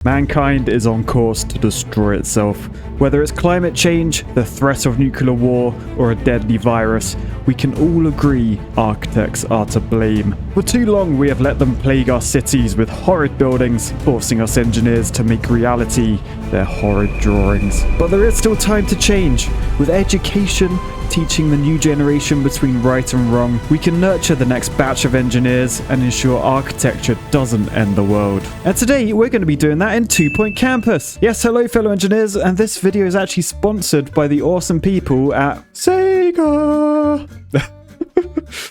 Mankind is on course to destroy itself. Whether it's climate change, the threat of nuclear war, or a deadly virus, we can all agree architects are to blame. For too long we have let them plague our cities with horrid buildings, forcing us engineers to make reality their horrid drawings. But there is still time to change. With education, teaching the new generation between right and wrong, we can nurture the next batch of engineers and ensure architecture doesn't end the world. And today we're going to be doing that in 2 Point Campus. Yes, hello fellow engineers, and this video is actually sponsored by the awesome people at Sega.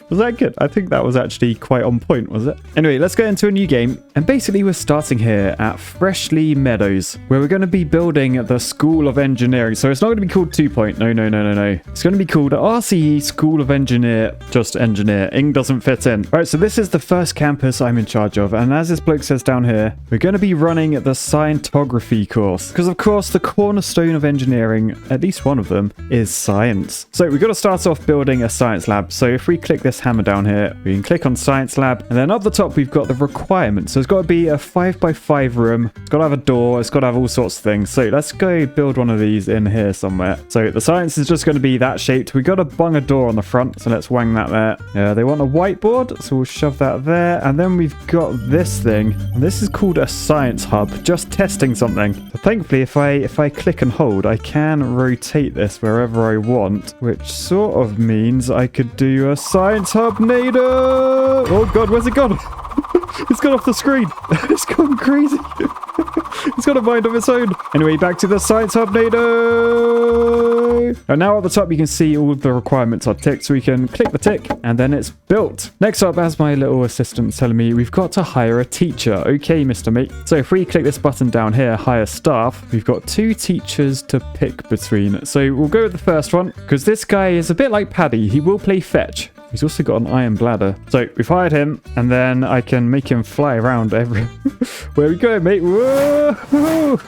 Was that good? I think that was actually quite on point, was it? Anyway, let's get into a new game. And basically we're starting here at Freshly Meadows, where we're going to be building the School of Engineering. So it's not going to be called 2 Point. No. It's going to be called RCE School of Engineer. Just engineer. Ing doesn't fit in. All right, so this is the first campus I'm in charge of. And as this bloke says down here, we're going to be running the Scientography course. Because of course, the cornerstone of engineering, at least one of them, is science. So we've got to start off building a science lab. So if we click this hammer down here, we can click on science lab, and then up the top we've got the requirements. So it's got to be a 5x5 room, it's got to have a door, it's got to have all sorts of things. So let's go build one of these in here somewhere. So the science is just going to be that shaped. We got to bung a door on the front, so let's wang that there. They want a whiteboard, so we'll shove that there, and then we've got this thing, and this is called a science hub, just testing something. So thankfully if I click and hold, I can rotate this wherever I want, which sort of means I could do a science hub nader. Oh god, where's it gone? It's gone off the screen. It's gone crazy. It's got a mind of its own. Anyway, back to the science hub nader. And now at the top you can see all of the requirements are ticked, so we can click the tick and then it's built. Next up, as my little assistant telling me, we've got to hire a teacher. Okay, Mr. Mate. So if we click this button down here, hire staff, we've got 2 teachers to pick between. So we'll go with the first one because this guy is a bit like Paddy. He will play fetch. He's also got an iron bladder. So we've hired him, and then I can make him fly around every... Where we go, mate? Whoa!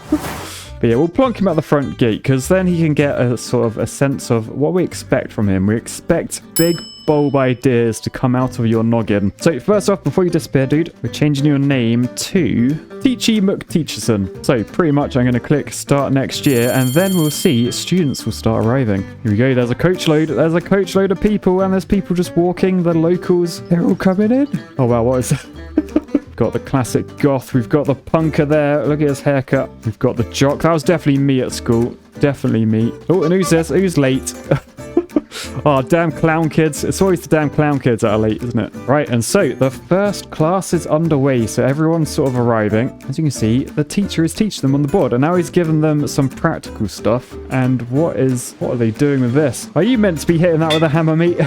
But yeah, we'll plonk him at the front gate, because then he can get a sort of a sense of what we expect from him. We expect big, bold ideas to come out of your noggin. So first off, before you disappear, dude, we're changing your name to Teachy McTeacherson. So pretty much I'm going to click start next year, and then we'll see students will start arriving. Here we go. There's a coach load. There's a coach load of people, and there's people just walking. The locals, they're all coming in. Oh wow, what is that? Got the classic goth. We've got the punker there. Look at his haircut. We've got the jock. That was definitely me at school. Definitely me. Oh, and who's this? Who's late? Oh, damn clown kids. It's always the damn clown kids that are late, isn't it? Right, and so the first class is underway. So everyone's sort of arriving. As you can see, the teacher is teaching them on the board. And now he's given them some practical stuff. And what are they doing with this? Are you meant to be hitting that with a hammer, mate?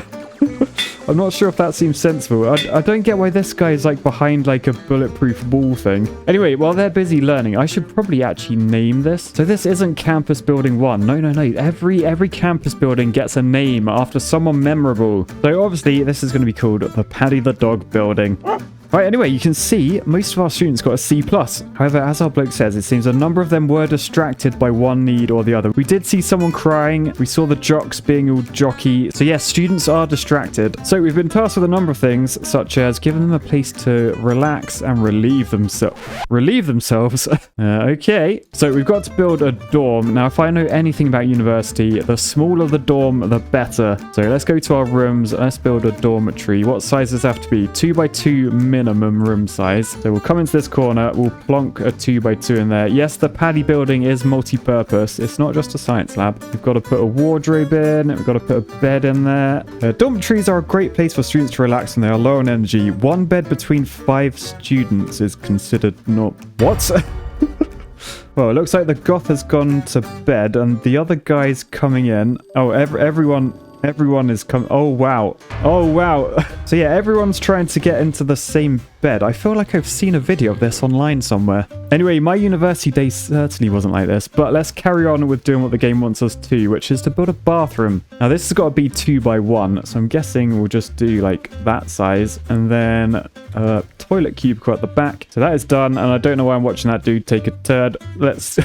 I'm not sure if that seems sensible. I don't get why this guy is like behind like a bulletproof wall thing. Anyway, while they're busy learning, I should probably actually name this. So this isn't campus building 1. No. Every campus building gets a name after someone memorable. So obviously this is going to be called the Paddy the Dog building. Right, anyway, you can see most of our students got a C+. However, as our bloke says, it seems a number of them were distracted by one need or the other. We did see someone crying. We saw the jocks being all jockey. So yes, students are distracted. So we've been tasked with a number of things, such as giving them a place to relax and relieve themselves. Relieve themselves? Okay. So we've got to build a dorm. Now, if I know anything about university, the smaller the dorm, the better. So let's go to our rooms. Let's build a dormitory. What sizes have to be? 2x2 minimum room size. So we'll come into this corner, we'll plonk a 2x2 in there. Yes, the Paddy building is multi-purpose. It's not just a science lab. We've got to put a wardrobe in, we've got to put a bed in there. Dormitories are a great place for students to relax and they are low on energy. 1 bed between 5 students is considered not... What? Well, it looks like the goth has gone to bed and the other guy's coming in. Oh, Everyone is coming. Oh, wow. Oh, wow. So yeah, everyone's trying to get into the same bed. I feel like I've seen a video of this online somewhere. Anyway, my university day certainly wasn't like this, but let's carry on with doing what the game wants us to, which is to build a bathroom. Now, this has got to be 2x1, so I'm guessing we'll just do like that size, and then a toilet cubicle at the back. So that is done, and I don't know why I'm watching that dude take a turd. Let's...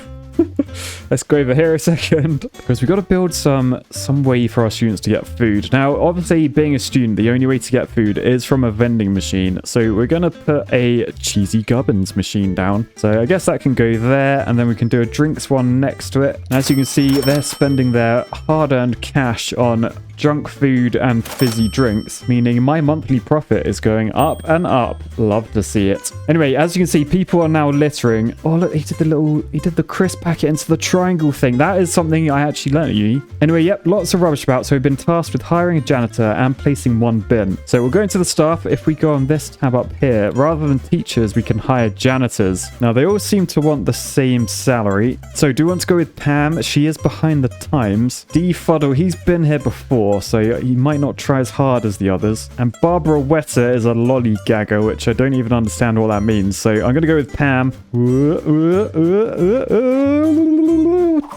Let's go over here a second. Because we've got to build some way for our students to get food. Now, obviously, being a student, the only way to get food is from a vending machine. So we're going to put a cheesy gubbins machine down. So I guess that can go there. And then we can do a drinks one next to it. And as you can see, they're spending their hard-earned cash on junk food and fizzy drinks, meaning my monthly profit is going up and up. Love to see it. Anyway, as you can see, people are now littering. Oh, look, he did the crisp packet into the triangle thing. That is something I actually learned at uni. Anyway, yep, lots of rubbish about. So we've been tasked with hiring a janitor and placing one bin. So we'll go into the staff. If we go on this tab up here, rather than teachers, we can hire janitors. Now, they all seem to want the same salary. So do you want to go with Pam? She is behind the times. D Fuddle, he's been here before, so he might not try as hard as the others. And Barbara Wetter is a lollygagger, which I don't even understand what that means. So I'm going to go with Pam.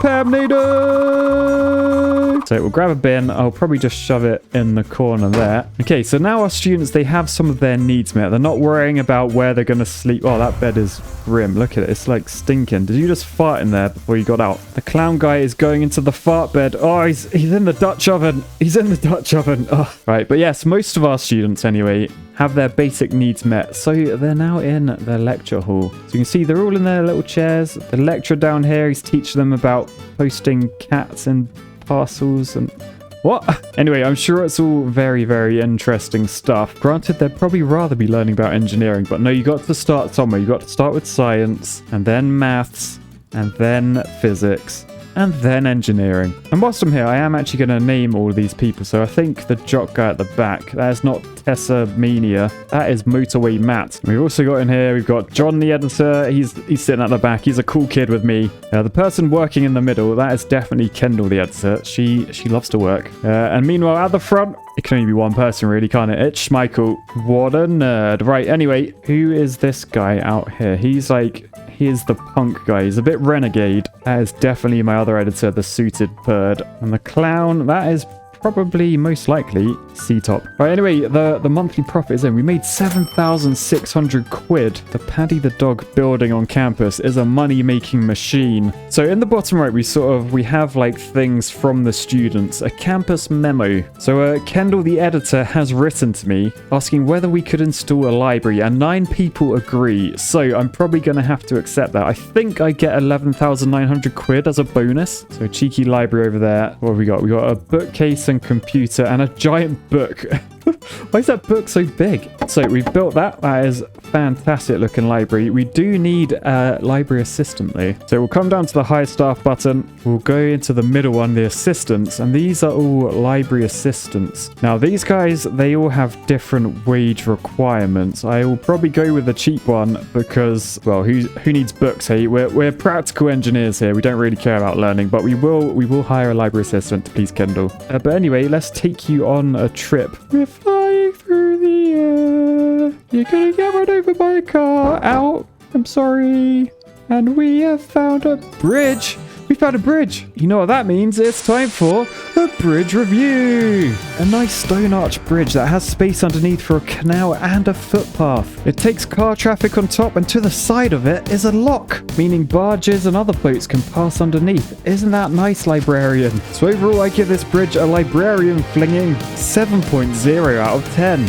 Pam Nader! So we'll grab a bin. I'll probably just shove it in the corner there. Okay, so now our students, they have some of their needs met. They're not worrying about where they're going to sleep. Oh, that bed is grim. Look at it. It's like stinking. Did you just fart in there before you got out? The clown guy is going into the fart bed. Oh, he's in the Dutch oven. He's in the Dutch oven. Oh. Right, but yes, most of our students anyway have their basic needs met. So they're now in the lecture hall. So you can see they're all in their little chairs. The lecturer down here, he's teaching them about posting cats and parcels and what? Anyway, I'm sure it's all very, very interesting stuff. Granted, they'd probably rather be learning about engineering, but no, you got to start somewhere. You got to start with science, and then maths, and then physics, and then engineering. And whilst I'm here, I am actually going to name all of these people. So I think the jock guy at the back, that is not Tessa Mania. That is Motorway Matt. We've also got in here, we've got John the editor. He's sitting at the back. He's a cool kid with me. The person working in the middle, that is definitely Kendall the editor. She loves to work. And meanwhile, at the front, it can only be one person really, can't it? It's Schmeichel. What a nerd. Right, anyway, who is this guy out here? He's the punk guy. He's a bit renegade. That is definitely my other editor, the suited bird. And the clown, that is probably most likely C-Top. Right, anyway, the monthly profit is in. We made 7,600 quid. The Paddy the dog building on campus is a money-making machine. So in the bottom right, we have like things from the students, a campus memo. So Kendall the editor has written to me asking whether we could install a library, and 9 people agree. So I'm probably going to have to accept that. I think I get 11,900 quid as a bonus. So cheeky library over there. What have we got? We got a bookcase and computer and a giant book. Why is that book so big? So we've built that. That is fantastic looking library. We do need a library assistant though. So we'll come down to the high staff button. We'll go into the middle one, the assistants, and these are all library assistants. Now these guys, they all have different wage requirements. I will probably go with the cheap one because, well, who needs books? Hey, we're practical engineers here. We don't really care about learning, but we will hire a library assistant to please Kendall. But anyway, let's take you on a trip. We're flying through the air. You're gonna get run over by a car. Out. I'm sorry. And we have found a bridge. We found a bridge. You know what that means? It's time for a bridge review. A nice stone arch bridge that has space underneath for a canal and a footpath. It takes car traffic on top, and to the side of it is a lock, meaning barges and other boats can pass underneath. Isn't that nice, librarian? So overall, I give this bridge a librarian flinging 7.0 out of 10.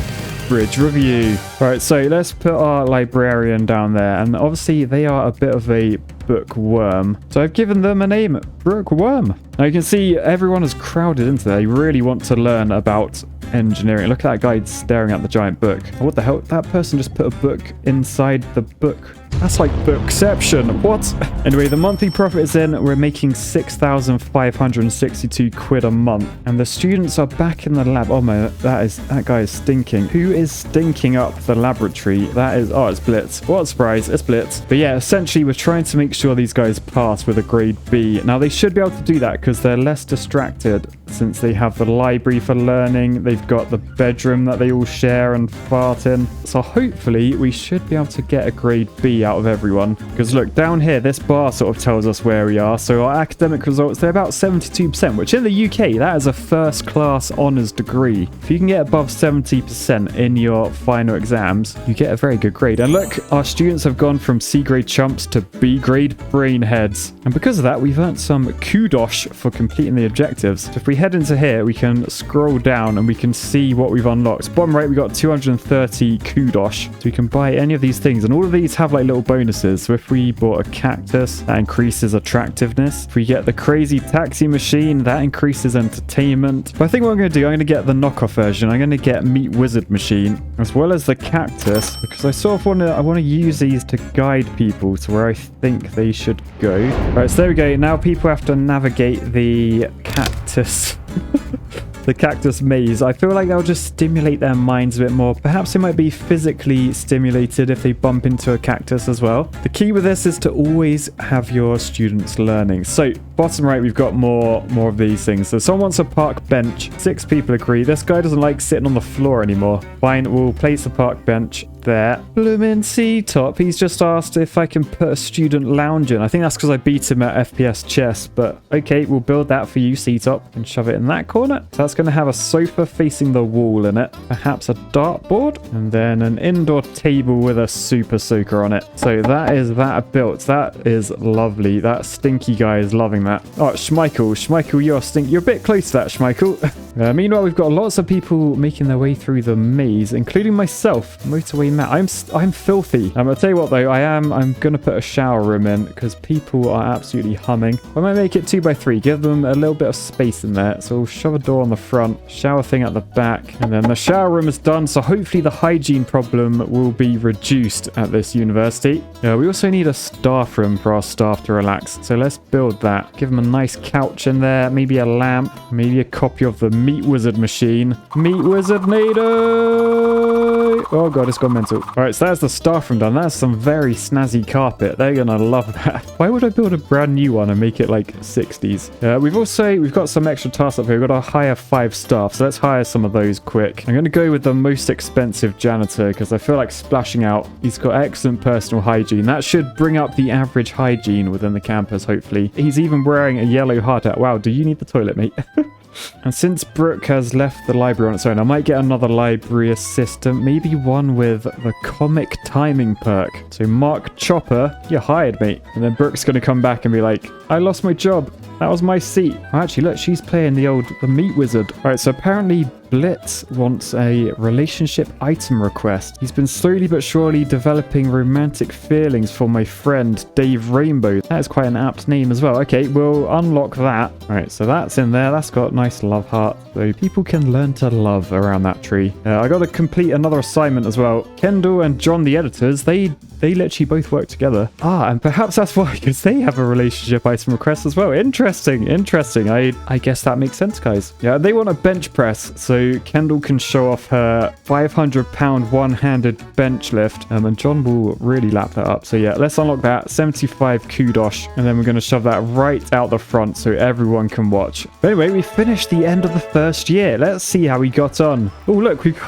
Bridge review. Right, so let's put our librarian down there, and obviously they are a bit of a bookworm, so I've given them a name, Bookworm. Now you can see everyone is crowded into there. They really want to learn about engineering. Look at that guy staring at the giant book. What the hell? That person just put a book inside the book. That's like bookception. What? Anyway, the monthly profit is in. We're making 6,562 quid a month. And the students are back in the lab. Oh man, that guy is stinking. Who is stinking up the laboratory? That is, oh, it's Blitz. What a surprise, it's Blitz. But yeah, essentially we're trying to make sure these guys pass with a grade B. Now they should be able to do that because they're less distracted since they have the library for learning. They've got the bedroom that they all share and fart in. So hopefully we should be able to get a grade B out of everyone. Because look, down here, this bar sort of tells us where we are. So our academic results, they're about 72%, which in the UK, that is a first class honours degree. If you can get above 70% in your final exams, you get a very good grade. And look, our students have gone from C grade chumps to B grade brainheads. And because of that, we've earned some kudos for completing the objectives. So if we head into here, we can scroll down and we can see what we've unlocked. Bottom right, we got 230 kudos. So we can buy any of these things. And all of these have like little bonuses. So if we bought a cactus, that increases attractiveness. If we get the crazy taxi machine, that increases entertainment. But I think what I'm going to do, I'm going to get the knockoff version. I'm going to get meat wizard machine as well as the cactus, because I sort of want to use these to guide people to where I think they should go. Right, so there we go. Now people have to navigate the cactus. The cactus maze. I feel like that'll just stimulate their minds a bit more. Perhaps they might be physically stimulated if they bump into a cactus as well. The key with this is to always have your students learning. So bottom right, we've got more of these things. So someone wants a park bench. 6 people agree. This guy doesn't like sitting on the floor anymore. Fine, we'll place a park bench there. Bloomin' C-top. He's just asked if I can put a student lounge in. I think that's because I beat him at FPS chess, but okay, we'll build that for you, C-top, and shove it in that corner. So that's going to have a sofa facing the wall in it, perhaps a dartboard, and then an indoor table with a super soaker on it. So that is that built. That is lovely. That stinky guy is loving that. Oh, Schmeichel, you're stink. You're a bit close to that, Schmeichel. Meanwhile, we've got lots of people making their way through the maze, including myself. Motorway Matt. I'm filthy. I'll tell you what though, I'm gonna put a shower room in because people are absolutely humming. I might make it 2x3, give them a little bit of space in there. So we'll shove a door on the front, shower thing at the back, and then the shower room is done. So hopefully the hygiene problem will be reduced at this university. We also need a staff room for our staff to relax. So let's build that. Give them a nice couch in there, maybe a lamp, maybe a copy of the Meat Wizard machine. Meat Wizard Nado! Oh god, it's gone mental. Alright, so that's the staff room done. That's some very snazzy carpet. They're gonna love that. Why would I build a brand new one and make it like 60s? We've got some extra tasks up here. We've got to hire 5 staff, so let's hire some of those quick. I'm gonna go with the most expensive janitor because I feel like splashing out. He's got excellent personal hygiene. That should bring up the average hygiene within the campus, hopefully. He's even wearing a yellow hard hat. Wow, do you need the toilet, mate? And since Brooke has left the library on its own, I might get another library assistant, maybe one with the comic timing perk. So Mark Chopper, you hired me. And then Brooke's going to come back and be like, I lost my job. That was my seat. Oh, actually, look, she's playing the Meat Wizard. All right, so apparently Blitz wants a relationship item request. He's been slowly but surely developing romantic feelings for my friend Dave Rainbow. That is quite an apt name as well. Okay, we'll unlock that. All right, so that's in there. That's got nice love heart. So people can learn to love around that tree. I got to complete another assignment as well. Kendall and John, the editors, they literally both work together. And perhaps that's why, because they have a relationship item request as well. Interesting. I guess that makes sense, guys. Yeah, they want a bench press, so Kendall can show off her 500-pound one-handed bench lift, and John will really lap that up. So yeah, let's unlock that. 75 kudos, and then we're going to shove that right out the front so everyone can watch. But anyway, we finished the end of the first year. Let's see how we got on. Oh, look, we've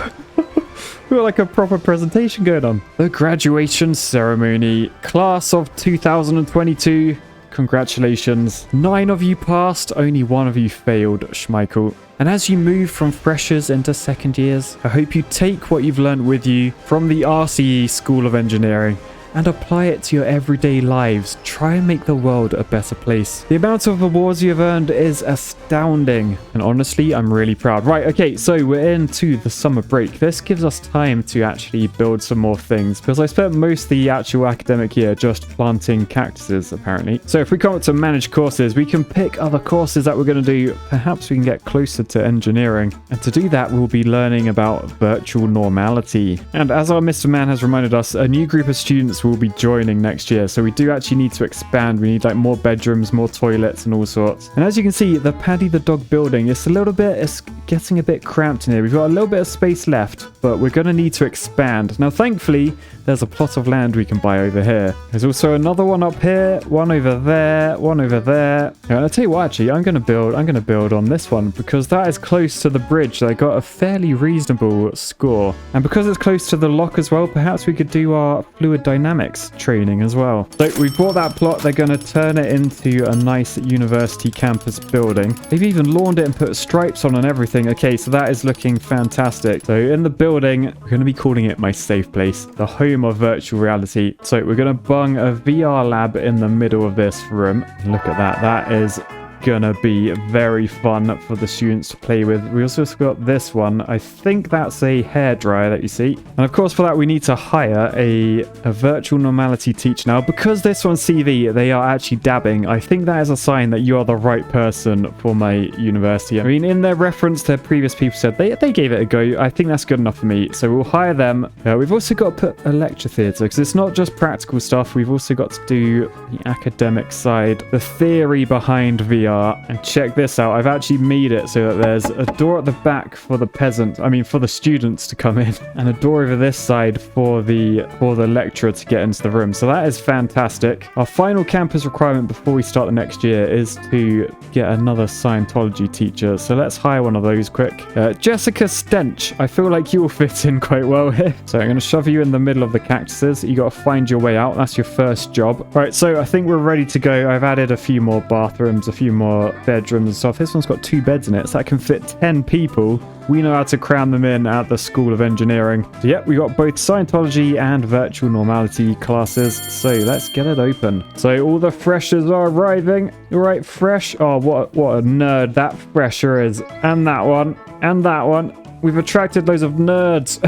got like a proper presentation going on. The graduation ceremony. Class of 2022. Congratulations. 9 of you passed, only 1 of you failed, Schmeichel. And as you move from freshers into second years, I hope you take what you've learned with you from the RCE School of Engineering and apply it to your everyday lives. Try and make the world a better place. The amount of awards you have earned is astounding, and honestly, I'm really proud. Right, okay, so we're into the summer break. This gives us time to actually build some more things, because I spent most of the actual academic year just planting cactuses, apparently. So if we come up to manage courses, we can pick other courses that we're going to do. Perhaps we can get closer to engineering. And to do that, we'll be learning about virtual normality. And as our Mr. Man has reminded us, a new group of students will be joining next year, so we do actually need to expand. We need like more bedrooms, more toilets, and all sorts. And as you can see, the Paddy the Dog building, it's getting a bit cramped in here. We've got a little bit of space left, but we're going to need to expand. Now, thankfully, there's a plot of land we can buy over here. There's also another one up here, one over there, one over there. And I'll tell you what, actually, I'm going to build on this one because that is close to the bridge. I got a fairly reasonable score. And because it's close to the lock as well, perhaps we could do our fluid dynamics training as well. So we bought that plot. They're going to turn it into a nice university campus building. They've even lawned it and put stripes on and everything. Okay, so that is looking fantastic. So in the building, we're going to be calling it my safe place, the home of virtual reality. So we're going to bung a VR lab in the middle of this room. Look at that. That is gonna be very fun for the students to play with. We also got this one. I think that's a hairdryer that you see. And of course for that we need to hire a virtual normality teacher. Now because this one's CV, they are actually dabbing. I think that is a sign that you are the right person for my university. I mean, in their reference, their previous people said they gave it a go. I think that's good enough for me. So we'll hire them. We've also got to put a lecture theatre because it's not just practical stuff. We've also got to do the academic side, the theory behind VR. And check this out. I've actually made it so that there's a door at the back for the students to come in, and a door over this side for the lecturer to get into the room. So that is fantastic. Our final campus requirement before we start the next year is to get another Scientology teacher. So let's hire one of those quick. Jessica Stench. I feel like you will fit in quite well here. So I'm going to shove you in the middle of the cactuses. You got to find your way out. That's your first job. Right, so I think we're ready to go. I've added a few more bathrooms, a few more bedrooms and stuff. This one's got 2 beds in it, so that can fit 10 people. We know how to cram them in at the School of Engineering. So yep, we got both Scientology and virtual normality classes. So let's get it open. So all the freshers are arriving. All right, fresh. Oh, what a nerd that fresher is. And that one. And that one. We've attracted loads of nerds.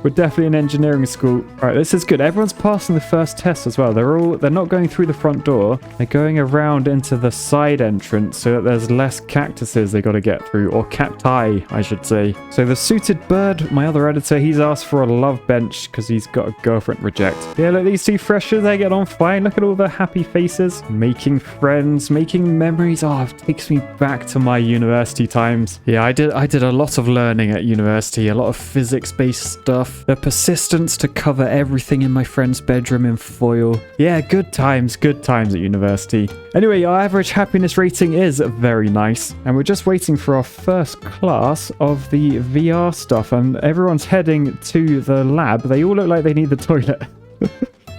We're definitely an engineering school. All right, this is good. Everyone's passing the first test as well. They're not going through the front door. They're going around into the side entrance so that there's less cactuses they got to get through, or cacti, I should say. So the suited bird, my other editor, he's asked for a love bench because he's got a girlfriend reject. Yeah, look, these 2 freshers, they get on fine. Look at all the happy faces, making friends, making memories. Oh, it takes me back to my university times. Yeah, I did a lot of learning at university, a lot of physics-based stuff. The persistence to cover everything in my friend's bedroom in foil. Yeah, good times at university. Anyway, our average happiness rating is very nice, and we're just waiting for our first class of the VR stuff, and everyone's heading to the lab. They all look like they need the toilet.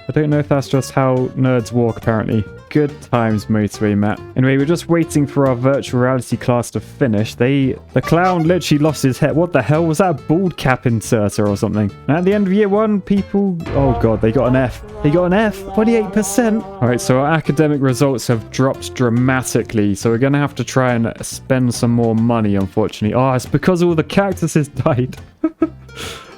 I don't know if that's just how nerds walk, apparently. Good times, Motorway Matt. Anyway, we're just waiting for our virtual reality class to finish. The clown literally lost his head. What the hell? Was that a bald cap inserter or something? And at the end of year 1, people... Oh, God, they got an F. They got an F. 28%. All right, so our academic results have dropped dramatically. So we're going to have to try and spend some more money, unfortunately. Oh, it's because all the cactuses died.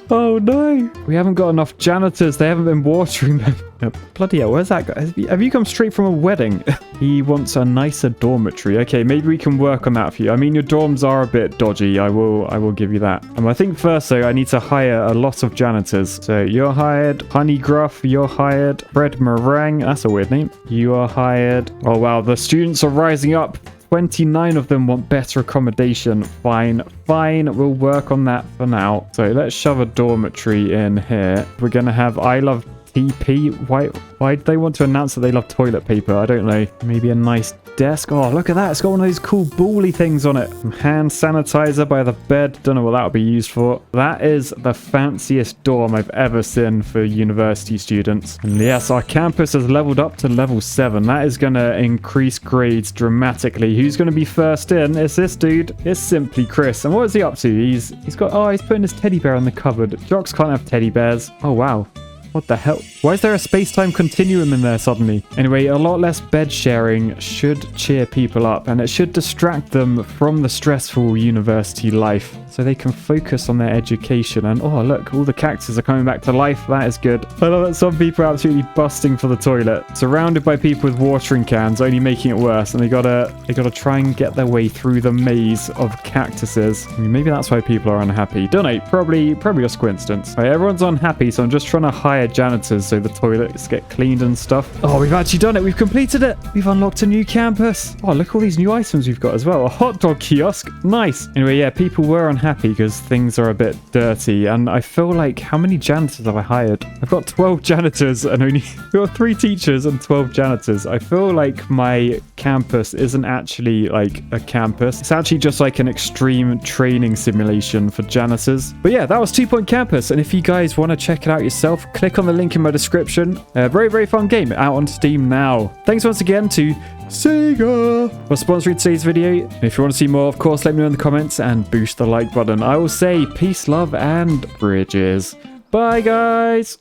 Oh no, we haven't got enough janitors. They haven't been watering them. Oh, bloody hell, where's that guy? Have you come straight from a wedding? He wants a nicer dormitory. Okay, maybe we can work on that for you. I mean, your dorms are a bit dodgy. I will give you that. I think first though, I need to hire a lot of janitors. So you're hired. Honey Gruff, you're hired. Fred Meringue, that's a weird name. You are hired. Oh wow, the students are rising up. 29 of them want better accommodation. Fine, we'll work on that for now. So let's shove a dormitory in here. We're gonna have I love TP. Why do they want to announce that they love toilet paper? I don't know. Maybe a nice desk. Oh, look at that. It's got one of those cool bally things on it. Some hand sanitizer by the bed. Don't know what that would be used for. That is the fanciest dorm I've ever seen for university students. And yes, our campus has leveled up to level 7. That is going to increase grades dramatically. Who's going to be first in? It's this dude. It's simply Chris. And what is he up to? He's putting his teddy bear in the cupboard. Jocks can't have teddy bears. Oh, wow. What the hell? Why is there a space-time continuum in there suddenly? Anyway, a lot less bed sharing should cheer people up, and it should distract them from the stressful university life. so they can focus on their education. And oh, look, all the cactus are coming back to life. That is good. I love that some people are absolutely busting for the toilet, surrounded by people with watering cans, only making it worse. And they gotta try and get their way through the maze of cactuses. I mean, maybe that's why people are unhappy. Don't know. Probably just coincidence. Right, everyone's unhappy, so I'm just trying to hire janitors so the toilets get cleaned and stuff. Oh, we've actually done it. We've completed it. We've unlocked a new campus. Oh, look at all these new items we've got as well. A hot dog kiosk. Nice. Anyway, yeah, people were unhappy because things are a bit dirty. And I feel like, how many janitors have I hired? I've got 12 janitors and only we've got 3 teachers and 12 janitors. I feel like my campus isn't actually like a campus. It's actually just like an extreme training simulation for janitors. But yeah, that was 2 Point Campus. And if you guys want to check it out yourself, click on the link in my description. Very, very fun game out on Steam now. Thanks once again to Sega for sponsoring today's video. If you want to see more, of course, let me know in the comments and boost the like button. I will say peace, love, and bridges. Bye, guys.